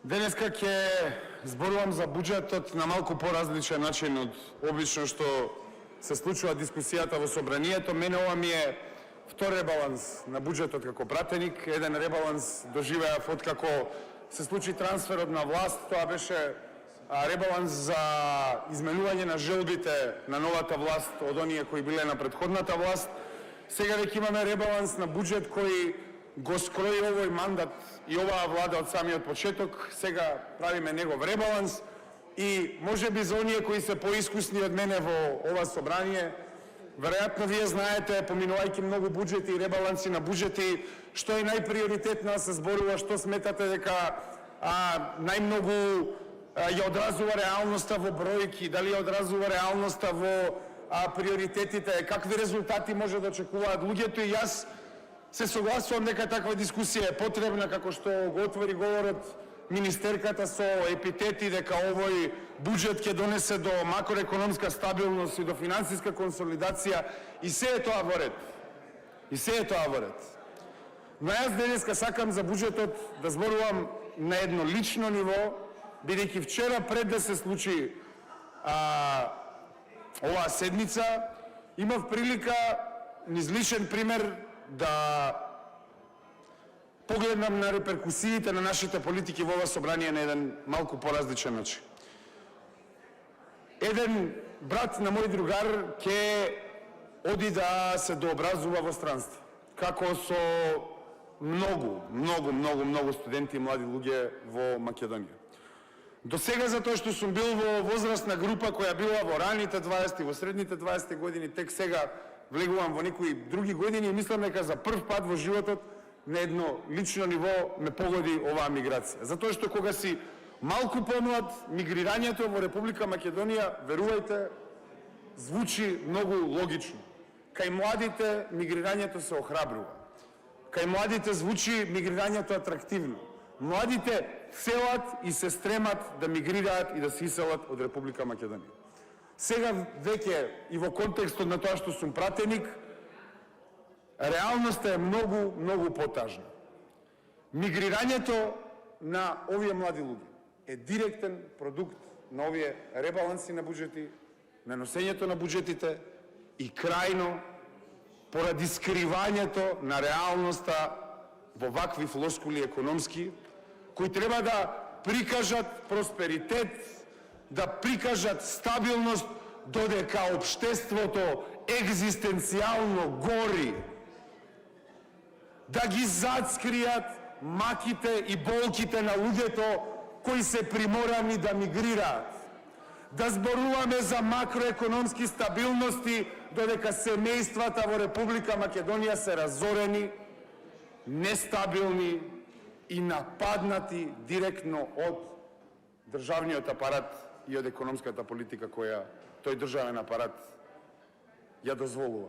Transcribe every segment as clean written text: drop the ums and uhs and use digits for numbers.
Денеска ќе зборувам за буџетот на малку поразличен начин од обично што се случува дискусијата во собранието. Мене ова ми е втор ребаланс на буџетот како пратеник. Еден ребаланс доживеав откако се случи трансферот на власт. Тоа беше ребаланс за изменување на желбите на новата власт од оние кои биле на претходната власт. Сега веќе имаме ребаланс на буџет кој го скрои овој мандат и оваа влада од самиот почеток. Сега правиме негов ребаланс и можеби за оние кои се поискусни од мене во ова собрание, веројатно вие знаете, поминувајќи многу буџети и ребаланси на буџети, што е најприоритетно да се зборува, што сметате дека најмногу ја одразува реалноста во бројки, дали ја одразува реалноста во приоритетите, какви резултати може да очекуваат луѓето. И јас се согласувам дека таква дискусија е потребна, како што го отвори говорот министерката со епитети дека овој буџет ќе донесе до макроекономска стабилност и до финансиска консолидација, и се е тоа во ред. И се е тоа во ред. Но јас денеска сакам за буџетот да зборувам на едно лично ниво, бидејќи вчера пред да се случи оваа седмица, имав прилика низ личен пример да погледнам на реперкусиите на нашите политики во ова собрание на еден малку поразличен начин. Еден брат на мој другар ќе оди да се дообразува во странство, како со многу студенти и млади луѓе во Македонија. До сега, затоа што сум бил во возрастна група која била во раните 20, во средните 20 години, тек сега влегувам во некои други години и мислам дека за прв пат во животот на едно лично ниво ме погоди оваа миграција. Затоа што кога си малку помлад, мигрирањето во Република Македонија, верувајте, звучи многу логично. Кај младите мигрирањето се охрабрува. Кај младите звучи мигрирањето атрактивно. Младите целат и се стремат да мигрираат и да се иселат од Република Македонија. Сега веќе и во контекстот на тоа што сум пратеник, реалноста е многу потажна. Мигрирањето на овие млади луѓе е директен продукт на овие ребаланси на буџети, на носењето на буџетите и крајно поради скривањето на реалноста во вакви флоскули економски, кои треба да прикажат просперитет, да прикажат стабилност, додека општеството екзистенцијално гори, да ги зацкријат маките и болките на луѓето кои се приморани да мигрираат, да зборуваме за макроекономски стабилности, додека семејствата во Република Македонија се разорени, нестабилни и нападнати директно од државниот апарат и од економската политика која тој државен апарат ја дозволува.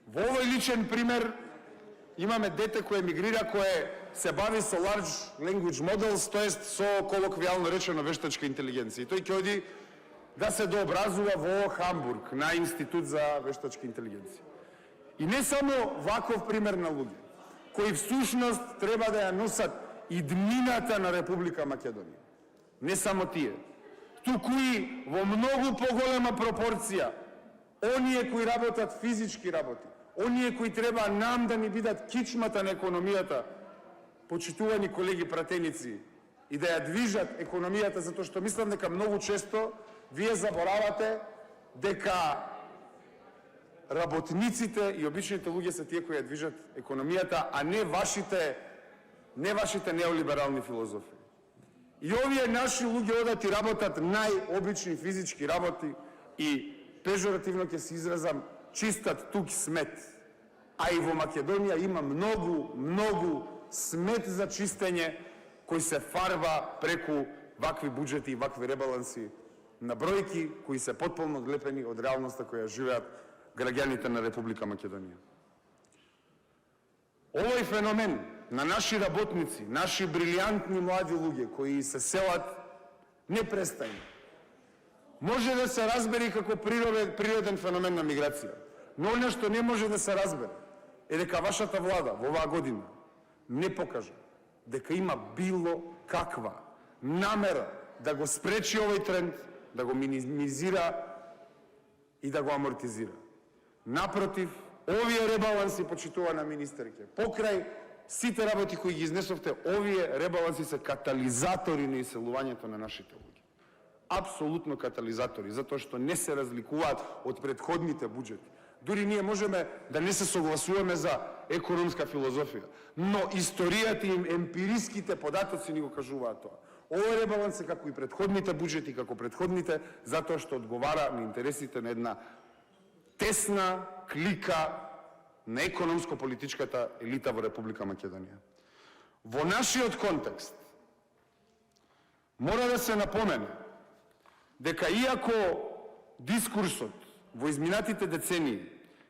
Во овој личен пример имаме дете кое мигрира, кое се бави со large language models, тоест со колоквијално речено вештачка интелигенција. И тој ќе оди да се дообразува во Хамбург на Институт за вештачка интелигенција. И не само ваков пример на луѓе, кои всушност треба да ја носат иднината на Република Македонија. Не само тие, туку и во многу поголема пропорција, оние кои работат физички работи, оние кои треба нам да ни бидат кичмата на економијата, почитувани колеги пратеници, и да ја движат економијата, затоа што мислам дека многу често вие заборавате дека работниците и обичните луѓе се тие кои ја движат економијата, а не вашите неолиберални филозофи. И овие наши луѓе одат и работат најобични физички работи и, пежоративно ќе се изразам, чистат тук смет. А и во Македонија има многу смет за чистење кој се фарба преку вакви буџети и вакви ребаланси на бројки кои се потполно одлепени од реалноста која живеат граѓаните на Република Македонија. Овој феномен на наши работници, наши брилијантни млади луѓе кои се селат непрестајно, може да се разбери како природен феномен на миграција. Но оно што не може да се разбере е дека вашата влада во оваа година не покажа дека има било каква намера да го спречи овој тренд, да го минимизира и да го амортизира. Напротив, овие ребаланси, почитувана министерке, покрај сите работи кои ги изнесовте, овие ребаланси се катализатори на иселувањето на нашите луѓе. Апсолутно катализатори, затоа што не се разликуваат од претходните буџети. Дури ние можеме да не се согласуваме за економска филозофија, но историјата и емпириските податоци ни го кажуваат тоа. Овој ребаланс е како и претходните буџети, како претходните, затоа што одговара на интересите на една тесна клика на економско-политичката елита во Република Македонија. Во нашиот контекст мора да се напомене дека иако дискурсот во изминатите децении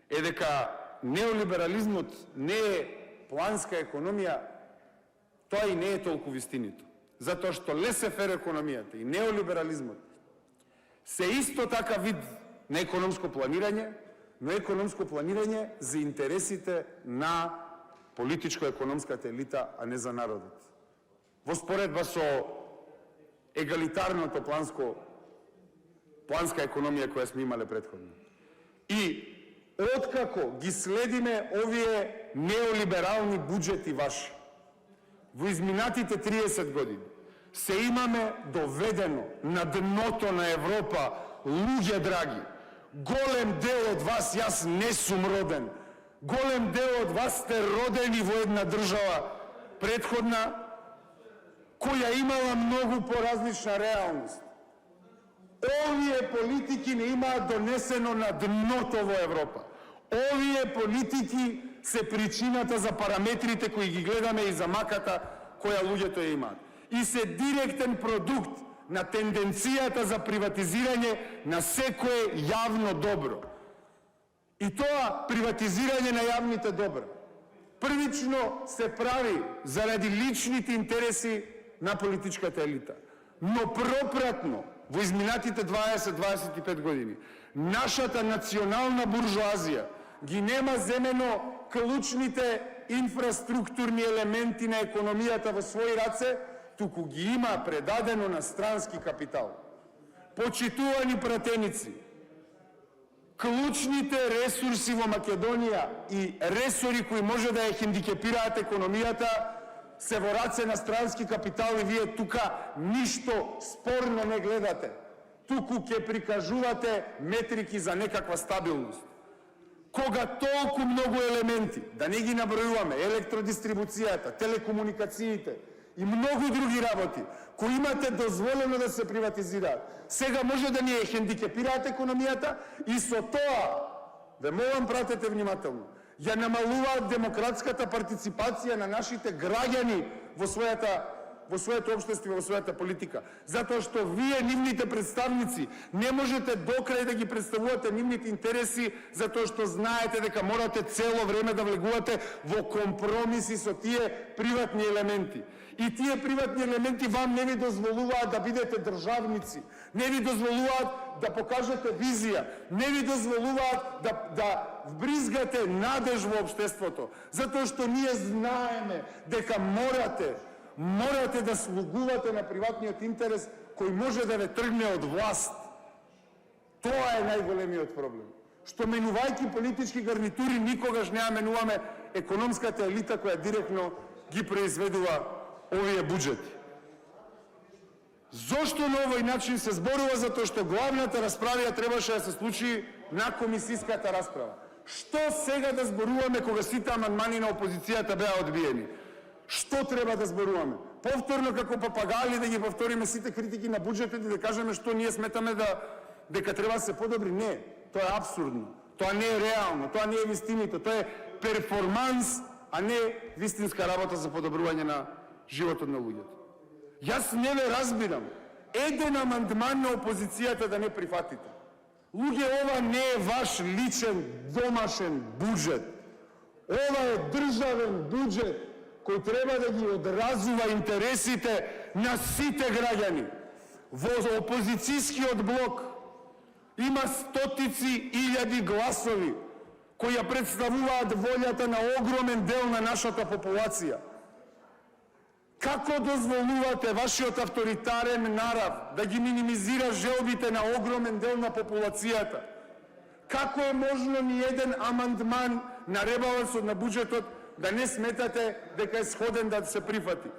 е дека неолиберализмот не е планска економија, тоа и не е толку вистинито. Затоа што лесефер економијата и неолиберализмот се исто така вид на економско планирање, но економско планирање за интересите на политичко-економската елита, а не за народот. Во споредба со егалитарното планска економија која сме имале претходно. И откако ги следиме овие неолиберални буџети ваши, во изминатите 30 години се имаме доведено на дното на Европа, луѓе драги. Голем дел од вас, јас не сум роден, голем дел од вас сте родени во една држава претходна, која имала многу поразлична реалност. Овие политики не имаат донесено на дното во Европа. Овие политики се причината за параметрите кои ги гледаме и за маката која луѓето ја имаат. И се директен продукт на тенденцијата за приватизирање на секое јавно добро. И тоа приватизирање на јавните добра првично се прави заради личните интереси на политичката елита. Но пропратно, во изминатите 20-25 години, нашата национална буржуазија ги нема земено клучните инфраструктурни елементи на економијата во своји раце, туку ги има предадено на странски капитал. Почитувани пратеници, клучните ресурси во Македонија и ресори кои може да ја хендикепираат економијата се во раце на странски капитал и вие тука ништо спорно не гледате. Туку ќе прикажувате метрики за некаква стабилност. Кога толку многу елементи, да не ги набројуваме, електродистрибуцијата, телекомуникациите и многу други работи, кои имате дозволено да се приватизираат, сега може да ни ја хендикепираат економијата и со тоа, ве молам пратете внимателно, ја намалуваат демократската партиципација на нашите граѓани во своето општество и во својата политика. Затоа што вие, нивните представници, не можете докрај да ги представувате нивните интереси, затоа што знаете дека морате цело време да влегувате во компромиси со тие приватни елементи. И тие приватни елементи вам не ви дозволуваат да бидете државници, не ви дозволуваат да покажете визија, не ви дозволуваат да вбризгате надеж во општеството, затоа што ние знаеме дека морате да слугувате на приватниот интерес кој може да ве тргне од власт. Тоа е најголемиот проблем. Што менувајќи политички гарнитури никогаш не ја менуваме економската елита која директно ги произведува овие буџети. Зошто на овој начин се зборува? Затоа што главната расправа требаше да се случи на комисиската расправа. Што сега да зборуваме кога сите амандмани на опозицијата беа одбиени? Што треба да зборуваме? Повторно како папагали да ги повториме сите критики на буџетот и да кажеме што ние сметаме дека треба да се подобри? Не, тоа е апсурдно. Тоа не е реално, тоа не е вистинито, тоа е перформанс, а не вистинска работа за подобрување на животот на луѓето. Јас не ве разбирам. Еден амандман на опозицијата да не прифатите. Луѓе, ова не е ваш личен домашен буџет. Ова е државен буџет кој треба да ги одразува интересите на сите граѓани. Во опозицијскиот блок има стотици илјади гласови кои ја представуваат волјата на огромен дел на нашата популација. Како дозволувате вашиот авторитарен нарав да ги минимизира желбите на огромен дел на популацијата? Како е можно ни еден амандман на ребалансот на буџетот да не сметате дека е сходен да се прифати?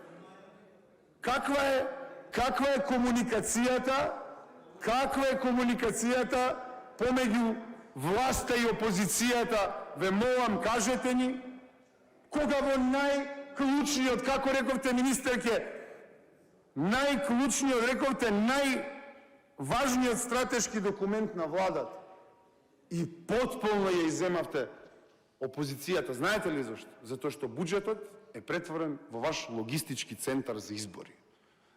Каква е комуникацијата? Каква е комуникацијата помеѓу власта и опозицијата? Ве молам, кажете ни, кога во најклучниот, како рековте министерке, најклучниот, рековте, најважниот стратешки документ на владата и потполно ја иземавте опозицијата. Знаете ли зашто? Затоа што буџетот е претворен во ваш логистички центар за избори.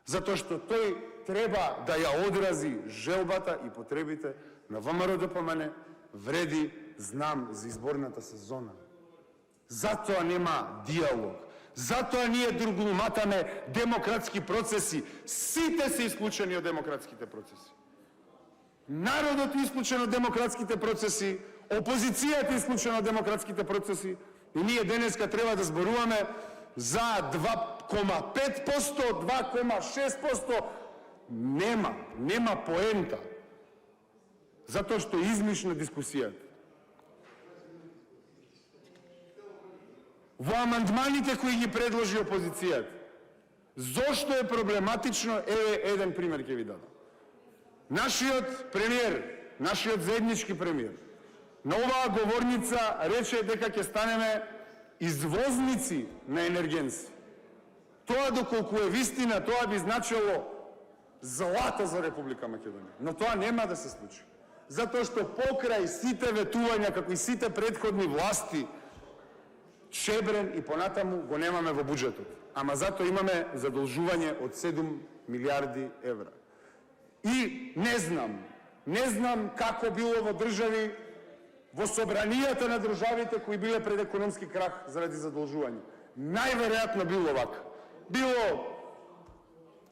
Затоа што тој треба да ја одрази желбата и потребите на ВМРО-ДПМН, вреди, знам, за изборната сезона. Затоа нема диалог. Затоа ние друглуматаме демократски процеси. Сите се исклучени од демократските процеси. Народот е исклучен од демократските процеси, опозицијата е исклучена од демократските процеси и ние денеска треба да зборуваме за 2,5%, 2,6%. Нема поента. Затоа што е измишна дискусијата. Во амандманите кои ги предложи опозицијата, зошто е проблематично, еден пример ќе ви дадам. Нашиот премиер, нашиот заеднички премиер, на оваа говорница рече дека ќе станеме извозници на енергенси. Тоа доколку е вистина, тоа би значило злато за Република Македонија. Но тоа нема да се случи. Затоа што покрај сите ветувања, како и сите претходни власти, Чебрен и понатаму го немаме во буџетот. Ама затоа имаме задолжување од 7 милиарди евра. И не знам како било во држави, во собранијата на државите кои биле пред економски крах заради задолжување. Најверојатно било вака. Било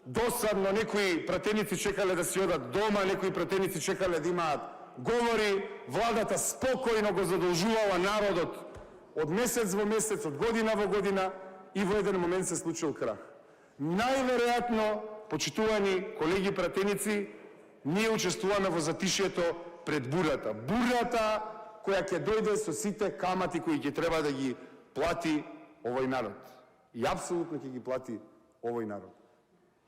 досадно, некои пратеници чекале да си одат дома, некои пратеници чекале да имаат говори, владата спокојно го задолжувала народот од месец во месец, од година во година и во еден момент се случил крах. Најверојатно, почитувани колеги пратеници, ние учествуваме во затишјето пред бурата. Бурата која ќе дојде со сите камати кои ќе треба да ги плати овој народ. И апсолутно ќе ги плати овој народ.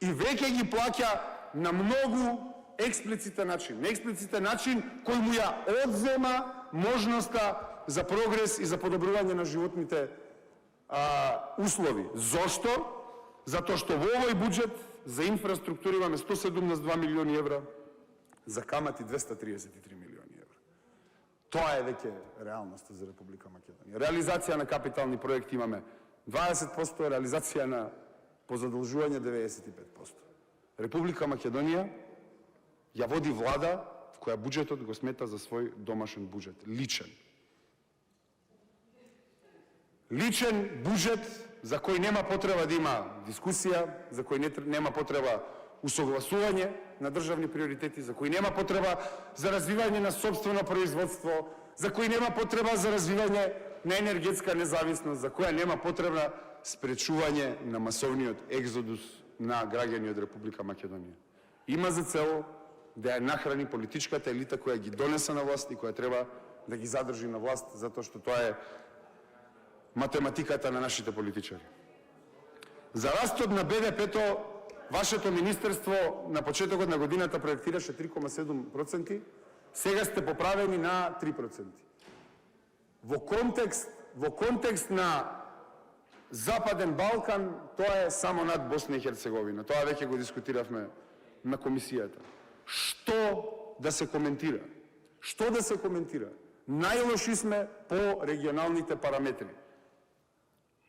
И веќе ги плаќа на многу експлицитен начин. На експлицитен начин кој му ја одзема можноста за прогрес и за подобрување на животните услови. Зошто? Затоа што во овој буџет за инфраструктура имаме 172 милиони евра, за камати 233 милиони евра. Тоа е веќе реалноста за Република Македонија. Реализација на капитални проекти имаме 20%, реализација на позадолжување 95%. Република Македонија ја води влада која буџетот го смета за свој домашен буџет, личен. Личен буџет за кој нема потреба да има дискусија, за кој нема потреба усогласување на државни приоритети, за кој нема потреба за развивање на сопствено производство, за кој нема потреба за развивање на енергетска независност, за која нема потреба спречување на масовниот екзодус на граѓани од Република Македонија. Има за цел да ја нахрани политичката елита која ги донесе на власт и која треба да ги задржи на власт, затоа што тоа е математиката на нашите политичари. За растот на БДП-то, вашето министерство на почетокот на годината проектираше 3,7%, сега сте поправени на 3%. Во контекст на Западен Балкан, тоа е само над Босна и Херцеговина. Тоа веќе го дискутиравме на комисијата. Што да се коментира? Што да се коментира? Најлоши сме по регионалните параметри.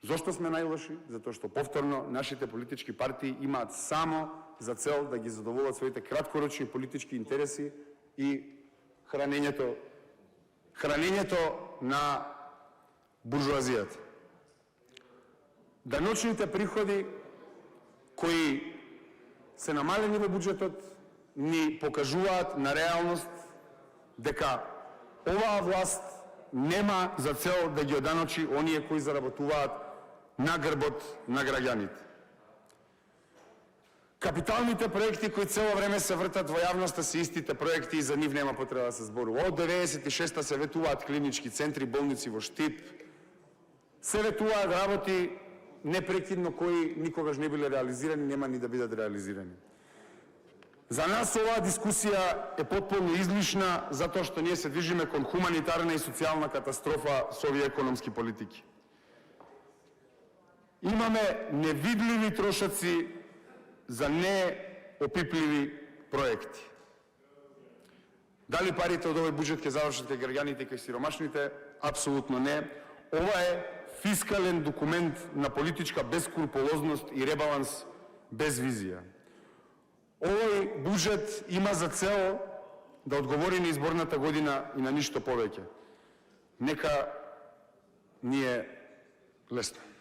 Зошто сме најлоши? Затоа што повторно нашите политички партии имаат само за цел да ги задоволат своите краткорочни политички интереси и хранењето на буржуазијата. Даночните приходи кои се намалени во буџетот ни покажуваат на реалност дека оваа власт нема за цел да ги оданочи оние кои заработуваат на грбот на граѓаните. Капиталните проекти кои цело време се вртат во јавноста се истите проекти и за нив нема потреба да се зборува. Од 96-та се ветуваат клинички центри, болници во Штип, се ветуваат работи непрекидно кои никогаш не биле реализирани, нема ни да бидат реализирани. За нас оваа дискусија е потполно излишна, затоа што ние се движиме кон хуманитарна и социјална катастрофа со овие економски политики. Имаме невидливи трошаци за неопипливи проекти. Дали парите од овој буџет ќе завршат кај граѓаните и кај сиромашните? Апсолутно не. Ова е фискален документ на политичка бескрупулозност и ребаланс без визија. Овој буџет има за цел да одговори на изборната година и на ништо повеќе. Нека ни е лесно.